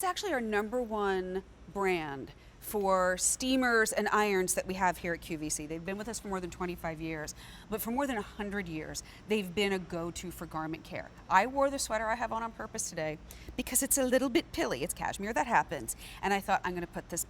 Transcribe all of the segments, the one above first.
actually our #1 brand for steamers and irons that we have here at QVC. They've been with us for more than 25 years, but for more than 100 years, they've been a go-to for garment care. I wore the sweater I have on purpose today because it's a little bit pilly. It's cashmere, that happens. And I thought, I'm gonna put this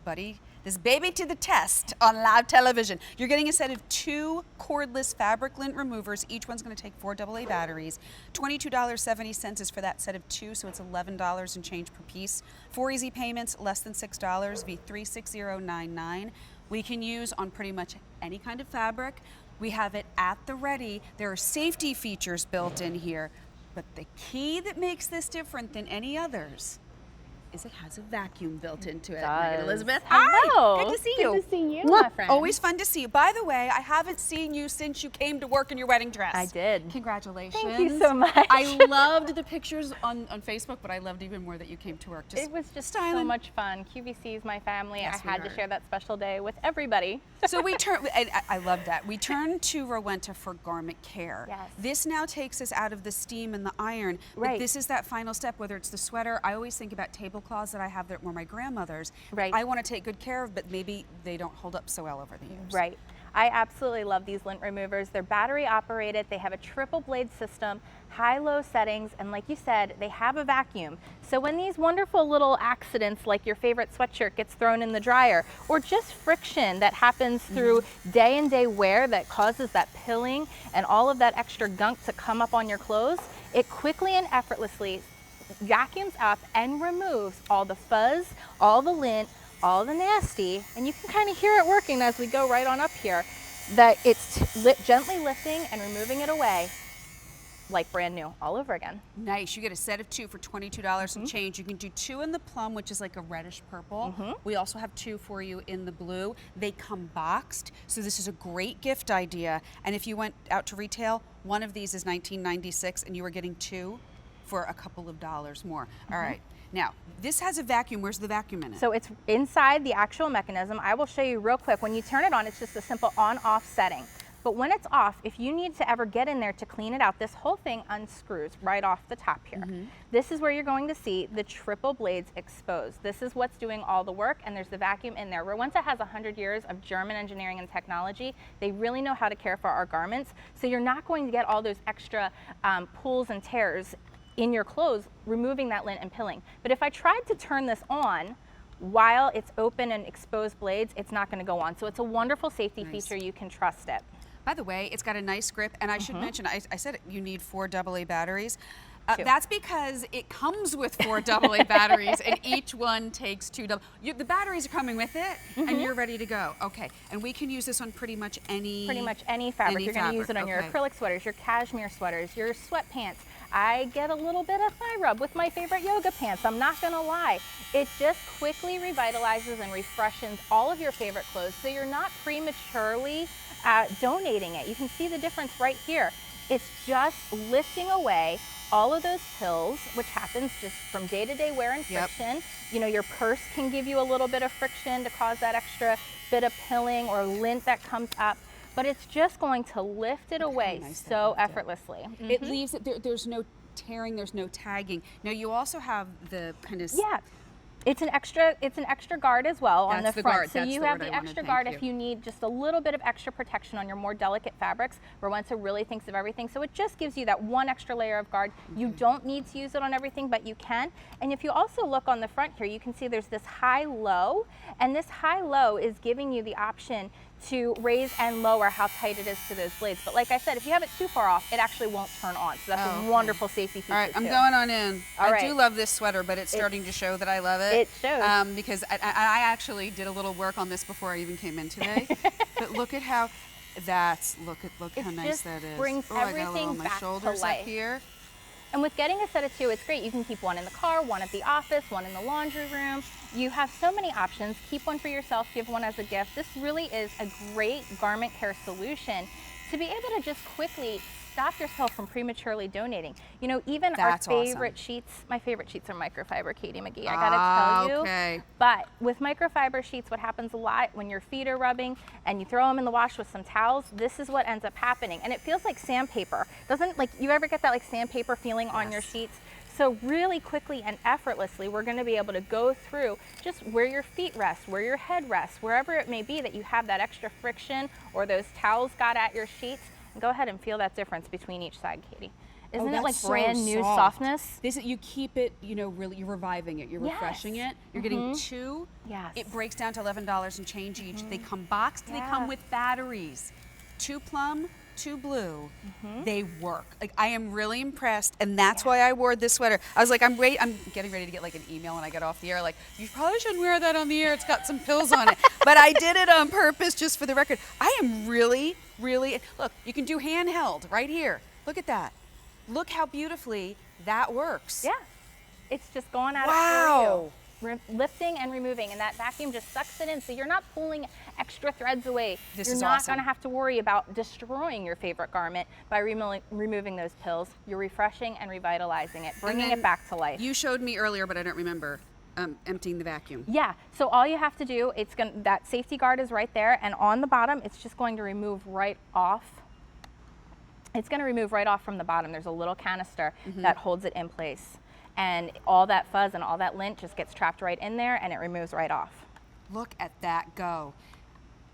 baby to the test on live television. You're getting a set of 2 cordless fabric lint removers. Each one's gonna take 4 AA batteries. $22.70 is for that set of 2, so it's $11 and change per piece. 4 easy payments, less than $6, V36099. We can use on pretty much any kind of fabric. We have it at the ready. There are safety features built in here, but the key that makes this different than any others is it has a vacuum built into it. Right, Elizabeth? Hello. Hi, good to see you. Good to see you, my friend. Always fun to see you. By the way, I haven't seen you since you came to work in your wedding dress. I did. Congratulations. Thank you so much. I loved the pictures on Facebook, but I loved even more that you came to work. It was just styling. so much fun. QVC is my family. Yes, I had to share that special day with everybody. So we turn, I love that. We turn to Rowenta for garment care. Yes. This now takes us out of the steam and the iron. Right. But this is that final step, whether it's the sweater. I always think about tablecloths that I have that were my grandmother's. Right. I want to take good care of, but maybe they don't hold up so well over the years. Right. I absolutely love these lint removers. They're battery operated. They have a triple blade system, high-low settings, and like you said, they have a vacuum. So when these wonderful little accidents like your favorite sweatshirt gets thrown in the dryer, or just friction that happens through day and day wear that causes that pilling and all of that extra gunk to come up on your clothes, it quickly and effortlessly vacuums up and removes all the fuzz, all the lint, all the nasty, and you can kind of hear it working as we go right on up here, that it's gently lifting and removing it away like brand new all over again. Nice. You get a set of 2 for $22 and change. You can do 2 in the plum, which is like a reddish purple. We also have 2 for you in the blue. They come boxed, so this is a great gift idea. And if you went out to retail, one of these is $19.96 and you were getting 2 for a couple of dollars more. All right. Now, this has a vacuum. Where's the vacuum in it? So it's inside the actual mechanism. I will show you real quick. When you turn it on, it's just a simple on-off setting. But when it's off, if you need to ever get in there to clean it out, this whole thing unscrews right off the top here. This is where you're going to see the triple blades exposed. This is what's doing all the work, and there's the vacuum in there. Rowenta has 100 years of German engineering and technology. They really know how to care for our garments, so you're not going to get all those extra pulls and tears in your clothes, removing that lint and pilling. But if I tried to turn this on while it's open and exposed blades, it's not going to go on. So it's a wonderful safety feature. You can trust it. By the way, it's got a nice grip, and I should mention, I said you need 4 AA batteries. 2. That's because it comes with 4 AA batteries, and each one takes 2 double. The batteries are coming with it, and you're ready to go. Okay, and we can use this on pretty much any fabric. You're going to use it on your acrylic sweaters, your cashmere sweaters, your sweatpants. I get a little bit of thigh rub with my favorite yoga pants. I'm not going to lie. It just quickly revitalizes and refreshes all of your favorite clothes, so you're not prematurely donating it. You can see the difference right here. It's just lifting away all of those pills, which happens just from day-to-day wear and friction. You know, your purse can give you a little bit of friction to cause that extra bit of pilling or lint that comes up, but it's just going to lift it away so effortlessly. It leaves it, there's no tearing, there's no tagging. Now you also have the kind of... It's an extra guard as well on the front. Guard. So you have the extra guard if you need just a little bit of extra protection on your more delicate fabrics. Rowenta really thinks of everything. So it just gives you that one extra layer of guard. You don't need to use it on everything, but you can. And if you also look on the front here, you can see there's this high-low, and this high-low is giving you the option to raise and lower how tight it is to those blades. But like I said, if you have it too far off, it actually won't turn on. So that's a wonderful safety feature. All right, I'm going on in. I do love this sweater, but it's starting to show that I love it. It shows. Because I actually did a little work on this before I even came in today. But look at how look how nice that is. Brings I got a little everything on my back shoulders to life. up here. And with getting a set of 2, it's great. You can keep one in the car, one at the office, one in the laundry room. You have so many options. Keep one for yourself, give one as a gift. This really is a great garment care solution to be able to just quickly stop yourself from prematurely donating. You know, even our favorite sheets, my favorite sheets are microfiber, Katie McGee, I gotta tell you. Okay. But with microfiber sheets, what happens a lot when your feet are rubbing and you throw them in the wash with some towels, this is what ends up happening. And it feels like sandpaper. Doesn't, like, you ever get that like sandpaper feeling on your sheets? So really quickly and effortlessly, we're going to be able to go through just where your feet rest, where your head rests, wherever it may be that you have that extra friction or those towels got at your sheets. And go ahead and feel that difference between each side, Katie. Isn't it like so brand new soft. softness? You keep it, really, you're reviving it, you're refreshing it. You're getting two. Yes. It breaks down to $11 and change each. They come boxed, they come with batteries. 2 plum, 2 blue. They work. Like, I am really impressed, and that's why I wore this sweater. I was like, I'm getting ready to get like an email when I get off the air, like, you probably shouldn't wear that on the air, it's got some pills on it. But I did it on purpose, just for the record. I am really, look, you can do handheld right here. Look at that. Look how beautifully that works. Yeah, it's just going at Wow. it for you. Lifting and removing, and that vacuum just sucks it in, so you're not pulling extra threads away. This you're is not awesome. going to have to worry about destroying your favorite garment by removing those pills. You're refreshing and revitalizing it, bringing it back to life. You showed me earlier, but I don't remember, emptying the vacuum. Yeah, so all you have to do, that safety guard is right there, and on the bottom, it's just going to remove right off. It's going to remove right off from the bottom. There's a little canister that holds it in place. And all that fuzz and all that lint just gets trapped right in there, and it removes right off. Look at that go.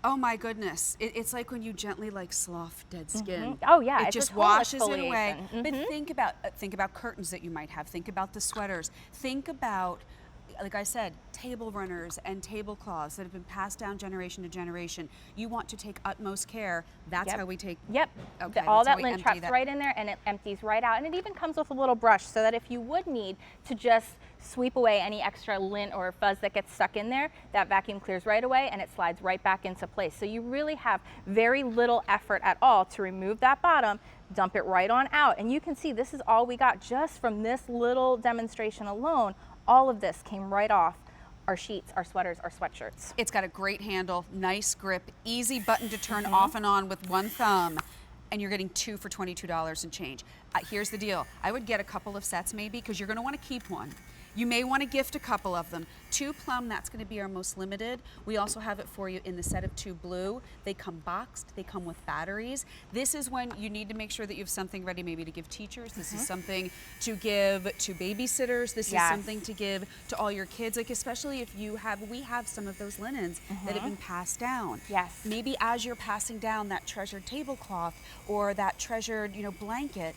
Oh my goodness. It's like when you gently slough dead skin. Oh yeah, It it's just a total washes it away. exfoliation. But think about curtains that you might have. Think about the sweaters. Think about, like I said, table runners and tablecloths that have been passed down generation to generation. You want to take utmost care. That's how we take. Yep. Okay, All that's how that we lint empty traps that. right in there, and it empties right out. And it even comes with a little brush, so that if you would need to just sweep away any extra lint or fuzz that gets stuck in there, that vacuum clears right away and it slides right back into place. So you really have very little effort at all to remove that bottom, dump it right on out. And you can see this is all we got just from this little demonstration alone. All of this came right off our sheets, our sweaters, our sweatshirts. It's got a great handle, nice grip, easy button to turn off and on with one thumb, and you're getting 2 for $22 and change. Here's the deal. I would get a couple of sets maybe, because you're going to want to keep one. You may want to gift a couple of them. 2 plum, that's going to be our most limited. We also have it for you in the set of 2 blue. They come boxed, they come with batteries. This is when you need to make sure that you have something ready maybe to give teachers. This is something to give to babysitters. This is something to give to all your kids, like especially if we have some of those linens that have been passed down. Yes. Maybe as you're passing down that treasured tablecloth or that treasured, blanket,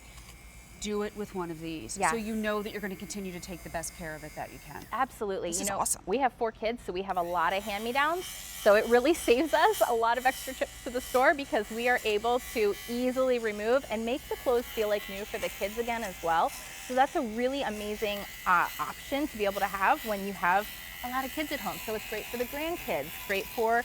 do it with one of these. Yes. So you know that you're going to continue to take the best care of it that you can. Absolutely. This is awesome. We have 4 kids, so we have a lot of hand-me-downs. So it really saves us a lot of extra trips to the store, because we are able to easily remove and make the clothes feel like new for the kids again as well. So that's a really amazing option to be able to have when you have a lot of kids at home. So it's great for the grandkids, great for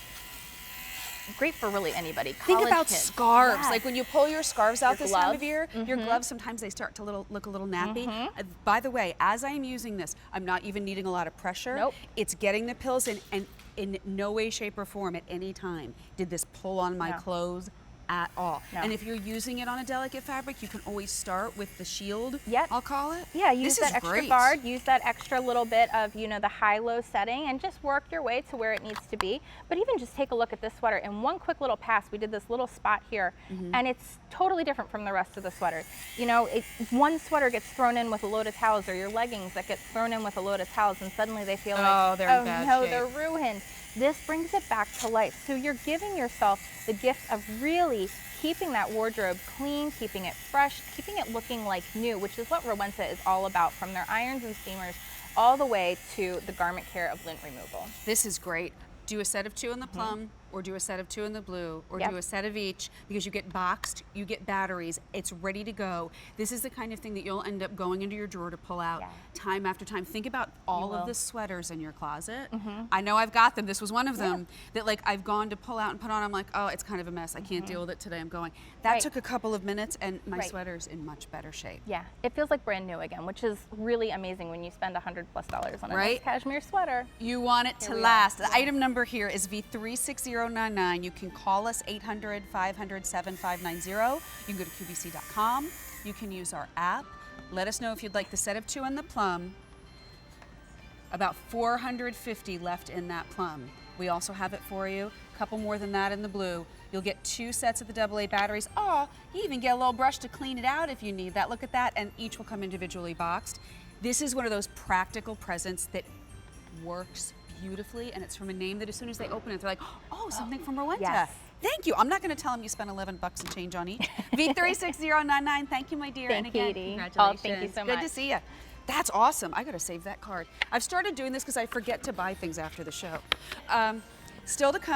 really anybody. Think College about kids. scarves. Yes. Like when you pull your scarves out this time of gloves. year, your gloves sometimes they start to look a little nappy. By the way, as I'm using this, I'm not even needing a lot of pressure. Nope. It's getting the pills in, and in no way, shape, or form at any time did this pull on my clothes at all. No. And if you're using it on a delicate fabric, you can always start with the shield, Yep. I'll call it. Yeah, use This that is extra great. guard, use that extra little bit of, the high-low setting, and just work your way to where it needs to be. But even just take a look at this sweater. In one quick little pass, we did this little spot here, and it's totally different from the rest of the sweaters. One sweater gets thrown in with a load of towels, or your leggings that get thrown in with a load of towels, and suddenly they feel like, they're in bad shape. they're ruined. This brings it back to life. So you're giving yourself the gift of really keeping that wardrobe clean, keeping it fresh, keeping it looking like new, which is what Rowenta is all about, from their irons and steamers all the way to the garment care of lint removal. This is great. Do a set of 2 in the plum, or do a set of 2 in the blue, or do a set of each, because you get boxed, you get batteries, it's ready to go. This is the kind of thing that you'll end up going into your drawer to pull out time after time. Think about all of the sweaters in your closet. I know I've got them. This was one of them that I've gone to pull out and put on. I'm like, oh, it's kind of a mess. I can't deal with it today. I'm going. That took a couple of minutes, and my sweater's in much better shape. Yeah, it feels like brand new again, which is really amazing when you spend $100+ on a nice cashmere sweater. You want it to last. The item number here is V36099. You can call us 800-500-7590. You can go to QVC.com. You can use our app. Let us know if you'd like the set of 2 in the plum. About 450 left in that plum. We also have it for you. A couple more than that in the blue. You'll get 2 sets of the AA batteries. Oh, you even get a little brush to clean it out if you need that. Look at that, and each will come individually boxed. This is one of those practical presents that works beautifully, and it's from a name that as soon as they open it, they're like, oh, something from Rowenta. Yes. Thank you. I'm not going to tell them you spent $11 and change on each. V36099, thank you, my dear. Thank and again, you, Edie. congratulations. Oh, thank you so Good much. to see you. That's awesome. I got to save that card. I've started doing this because I forget to buy things after the show. Still to come.